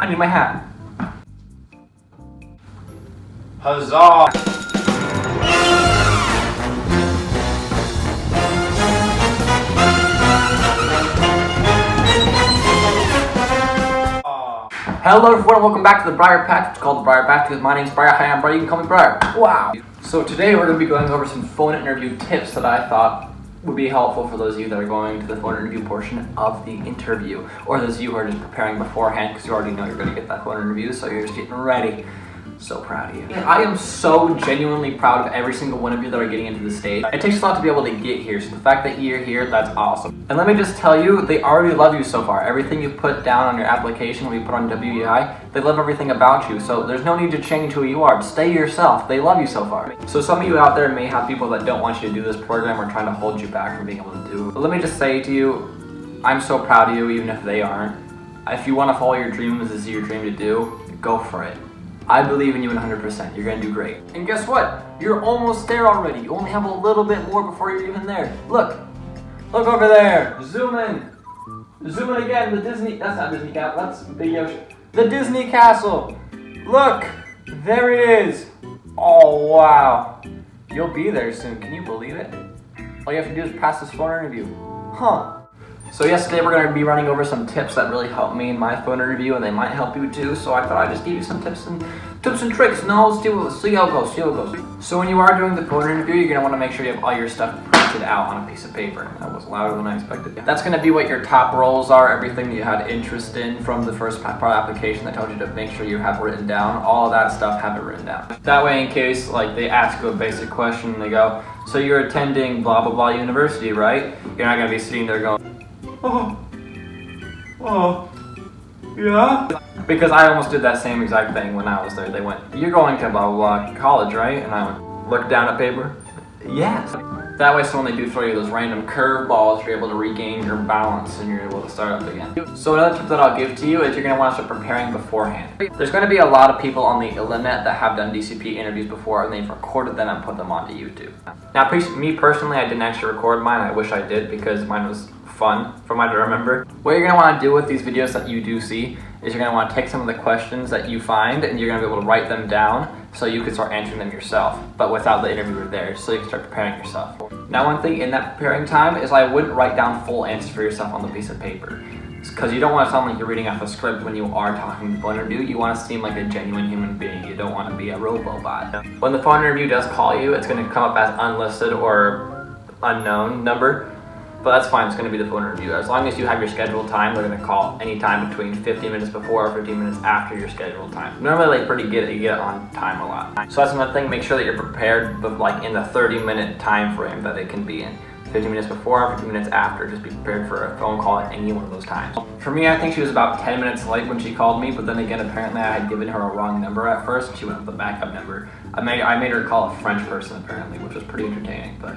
I need my hat. Huzzah! Hello everyone, welcome back to the Bryer Patch. It's called the Bryer Patch because my name's Bryer. Hi, I'm Bryer. You can call me Bryer. Wow. So today we're going to be going over some phone interview tips that I thought would be helpful for those of you that are going to the phone interview portion of the interview, or those of you who are just preparing beforehand because you already know you're going to get that phone interview, so you're just getting ready. So proud of you. And I am so genuinely proud of every single one of you that are getting into the stage. It takes a lot to be able to get here, so the fact that you're here, that's awesome. And let me just tell you, they already love you so far. Everything you put down on your application, when you put on WEI, they love everything about you. So there's no need to change who you are. Stay yourself. They love you so far. So some of you out there may have people that don't want you to do this program or trying to hold you back from being able to do it. But let me just say to you, I'm so proud of you, even if they aren't. If you want to follow your dreams, this is your dream to do, go for it. I believe in you 100%. You're going to do great. And guess what? You're almost there already. You only have a little bit more before you're even there. Look. Look over there. Zoom in. Zoom in again. The Disney... That's not Disney Castle. That's Big Yoshi. The Disney Castle. Look. There it is. Oh, wow. You'll be there soon. Can you believe it? All you have to do is pass this phone interview. Huh. So yes, today we're going to be running over some tips that really helped me in my phone interview, and they might help you too. So I thought I'd just give you some tips and tricks. No, let's see how it goes. So when you are doing the phone interview, you're going to want to make sure you have all your stuff printed out on a piece of paper. That was louder than I expected. That's going to be what your top roles are, everything that you had interest in from the first part of the application that told you to make sure you have written down. All of that stuff, have it written down. That way, in case like they ask you a basic question, and they go, "So you're attending blah blah blah university, right?" You're not going to be sitting there going, Oh, yeah? Because I almost did that same exact thing when I was there. They went, "You're going to blah, blah, blah college, right?" And I went, looked down at paper. Yes. That way, so when they do throw you those random curveballs, you're able to regain your balance and you're able to start up again. So another tip that I'll give to you is you're going to want to start preparing beforehand. There's going to be a lot of people on the internet that have done DCP interviews before, and they've recorded them and put them onto YouTube. Now, me personally, I didn't actually record mine. I wish I did because mine was fun for mine to remember. What you're going to want to do with these videos that you do see is you're going to want to take some of the questions that you find and you're going to be able to write them down so you can start answering them yourself, but without the interviewer there, so you can start preparing yourself. Now, one thing in that preparing time is I wouldn't write down full answers for yourself on the piece of paper, because you don't want to sound like you're reading off a script when you are talking to the phone interview. You want to seem like a genuine human being. You don't want to be a robobot. When the phone interview does call you, it's going to come up as unlisted or unknown number. But that's fine, it's going to be the phone interview. As long as you have your scheduled time, they're going to call any time between 15 minutes before or 15 minutes after your scheduled time. Normally, they pretty good, you get on time a lot. So that's another thing, make sure that you're prepared, but like in the 30-minute time frame that it can be in. 15 minutes before or 15 minutes after, just be prepared for a phone call at any one of those times. For me, I think she was about 10 minutes late when she called me, but then again, apparently I had given her a wrong number at first, and she went with the backup number. I made her call a French person apparently, which was pretty entertaining, but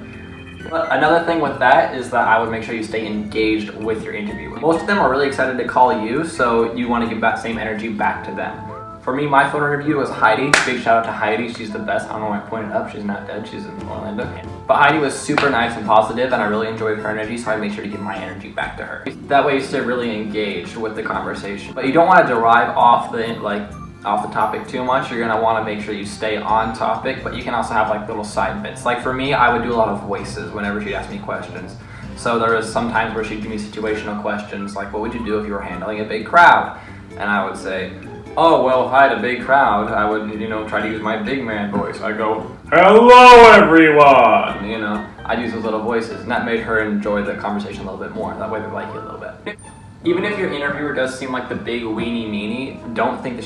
another thing with that is that I would make sure you stay engaged with your interviewer. Most of them are really excited to call you, so you want to give that same energy back to them. For me, my phone interview was Heidi. Big shout out to Heidi. She's the best. I don't know why I pointed up. She's not dead. She's in Orlando. But Heidi was super nice and positive, and I really enjoyed her energy, so I made sure to give my energy back to her. That way you stay really engaged with the conversation. But you don't want to derive off the topic too much. You're gonna want to make sure you stay on topic, but you can also have like little side bits. Like for me, I would do a lot of voices whenever she'd ask me questions. So there was some times where she'd give me situational questions like, what would you do if you were handling a big crowd? And I would say, oh, well, if I had a big crowd, I would, try to use my big man voice. I go, hello everyone! I'd use those little voices, and that made her enjoy the conversation a little bit more. That way they like you a little bit. Even if your interviewer does seem like the big weenie meanie, don't think that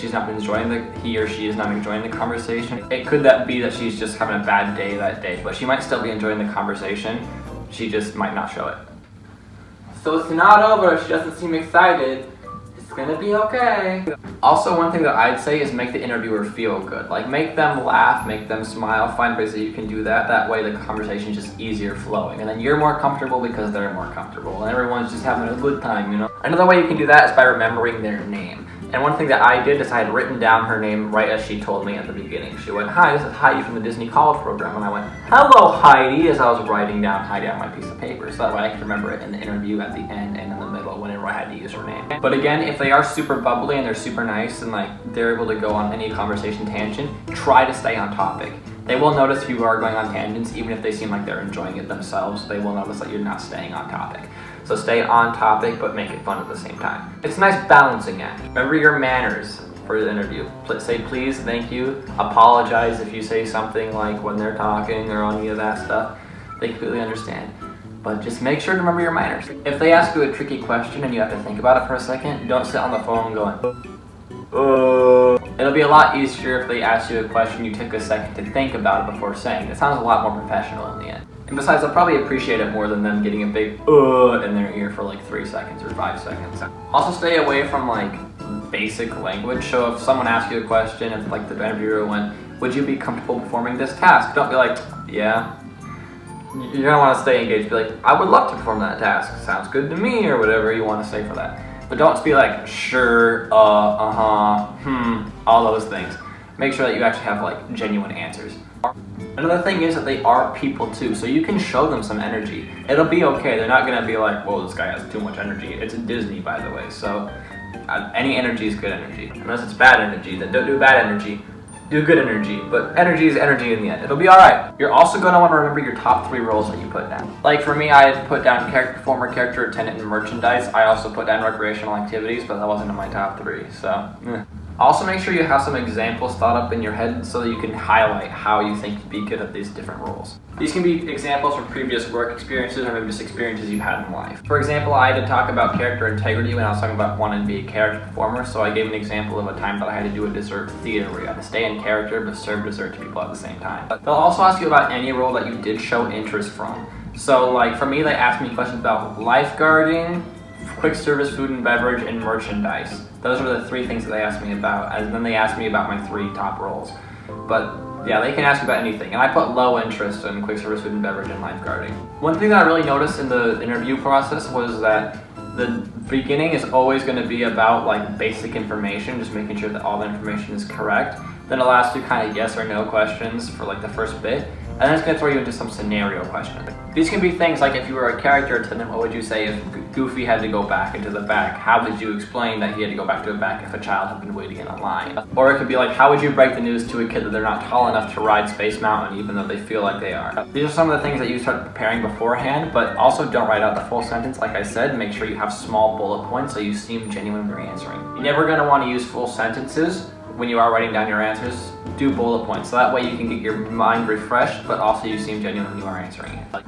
he or she is not enjoying the conversation. It could be that she's just having a bad day that day, but she might still be enjoying the conversation. She just might not show it. So it's not over. She doesn't seem excited. It's gonna be okay. Also, one thing that I'd say is make the interviewer feel good. Like, make them laugh, make them smile, find ways that you can do that. That way the conversation is just easier flowing. And then you're more comfortable because they're more comfortable. And everyone's just having a good time, Another way you can do that is by remembering their name. And one thing that I did is I had written down her name right as she told me at the beginning. She went, "Hi, this is Heidi from the Disney College program." And I went, "Hello, Heidi," as I was writing down Heidi on my piece of paper. So that way I could remember it in the interview at the end and in the middle when it remember I had to use her name. But again, if they are super bubbly and they're super nice and like they're able to go on any conversation tangent, try to stay on topic. They will notice if you are going on tangents, even if they seem like they're enjoying it themselves. They will notice that you're not staying on topic. So stay on topic, but make it fun at the same time. It's a nice balancing act. Remember your manners for the interview. Say please, thank you, apologize if you say something like when they're talking or any of that stuff. They completely understand. But just make sure to remember your manners. If they ask you a tricky question and you have to think about it for a second, don't sit on the phone going, It'll be a lot easier if they ask you a question you take a second to think about it before saying. It sounds a lot more professional in the end. And besides, they'll probably appreciate it more than them getting a big in their ear for like 3 seconds or 5 seconds. Also stay away from like basic language. So if someone asks you a question, if like the interviewer went, would you be comfortable performing this task? Don't be like, yeah. You're gonna want to stay engaged. Be like, I would love to perform that task. Sounds good to me, or whatever you want to say for that. But don't be like, sure, all those things. Make sure that you actually have like genuine answers. Another thing is that they are people too, so you can show them some energy. It'll be okay. They're not gonna be like, whoa, this guy has too much energy. It's Disney, by the way, so any energy is good energy. Unless it's bad energy, then don't do bad energy. Do good energy, but energy is energy in the end. It'll be alright. You're also going to want to remember your top 3 roles that you put down. Like for me, I had put down character performer, character attendant, and merchandise. I also put down recreational activities, but that wasn't in my top 3, so Also make sure you have some examples thought up in your head so that you can highlight how you think you'd be good at these different roles. These can be examples from previous work experiences or maybe just experiences you've had in life. For example, I had to talk about character integrity when I was talking about wanting to be a character performer, so I gave an example of a time that I had to do a dessert theater where you had to stay in character but serve dessert to people at the same time. They'll also ask you about any role that you did show interest from. So like for me, they asked me questions about lifeguarding, quick service food and beverage, and merchandise. Those were the 3 things that they asked me about, and then they asked me about my 3 top roles. But yeah, they can ask you about anything, and I put low interest in quick service food and beverage and lifeguarding. One thing that I really noticed in the interview process was that the beginning is always going to be about like basic information, just making sure that all the information is correct. Then it'll ask you kind of yes or no questions for like the first bit, and then it's going to throw you into some scenario questions. These can be things like if you were a character attendant, what would you say if Goofy had to go back into the back? How would you explain that he had to go back to the back if a child had been waiting in a line? Or it could be like, how would you break the news to a kid that they're not tall enough to ride Space Mountain even though they feel like they are? These are some of the things that you start preparing beforehand, but also don't write out the full sentence. Like I said, make sure you have small bullet points so you seem genuine when you're answering. You're never going to want to use full sentences when you are writing down your answers. Do bullet points, so that way you can get your mind refreshed, but also you seem genuine when you are answering it.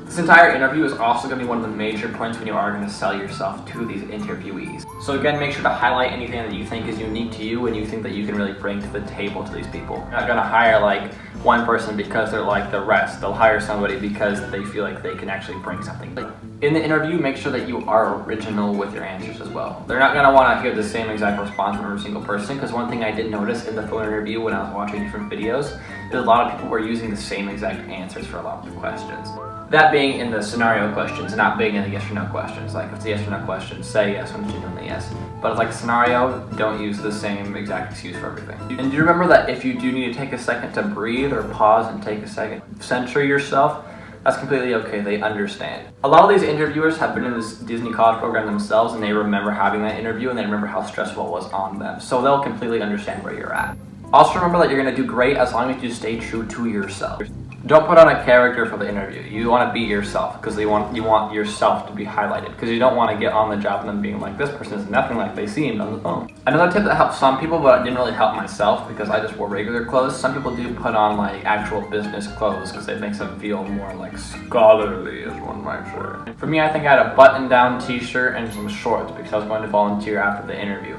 This entire interview is also going to be one of the major points when you are going to sell yourself to these interviewees. So again, make sure to highlight anything that you think is unique to you and you think that you can really bring to the table to these people. You're not going to hire like one person because they're like the rest. They'll hire somebody because they feel like they can actually bring something. In the interview, make sure that you are original with your answers as well. They're not going to want to hear the same exact response from every single person, because one thing I did notice in the phone interview when I was watching different videos is a lot of people were using the same exact answers for a lot of the questions. That being in the scenario questions, not being in the yes or no questions. Like if it's a yes or no question, say yes when it's genuinely yes. But if like a scenario, don't use the same exact excuse for everything. And do remember that if you do need to take a second to breathe or pause and take a second, center yourself, that's completely okay, they understand. A lot of these interviewers have been in this Disney college program themselves and they remember having that interview and they remember how stressful it was on them. So they'll completely understand where you're at. Also remember that you're going to do great as long as you stay true to yourself. Don't put on a character for the interview. You want to be yourself because you want yourself to be highlighted, because you don't want to get on the job and then being like, this person is nothing like they seemed on the phone. Another tip that helps some people, but it didn't really help myself because I just wore regular clothes. Some people do put on like actual business clothes because it makes them feel more like scholarly, as one might say. For me, I think I had a button-down t-shirt and some shorts because I was going to volunteer after the interview.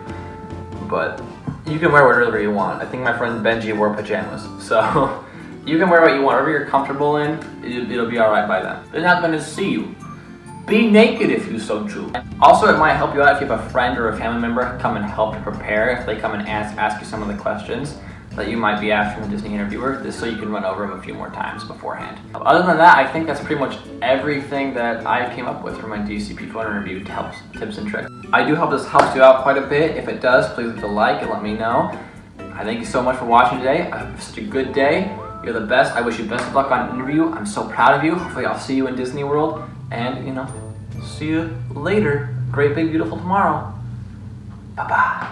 But you can wear whatever you want. I think my friend Benji wore pajamas, so you can wear what you want, whatever you're comfortable in, it'll be alright by them. They're not gonna see you. Be naked if you so choose. Also, it might help you out if you have a friend or a family member come and help to prepare, if they come and ask you some of the questions that you might be asked from the Disney interviewer, just so you can run over them a few more times beforehand. Other than that, I think that's pretty much everything that I came up with for my DCP phone interview tips and tricks. I do hope this helps you out quite a bit. If it does, please leave a like and let me know. I thank you so much for watching today. I hope you have such a good day. You're the best. I wish you best of luck on an interview. I'm so proud of you. Hopefully I'll see you in Disney World. And, see you later. great big beautiful tomorrow. Bye-bye.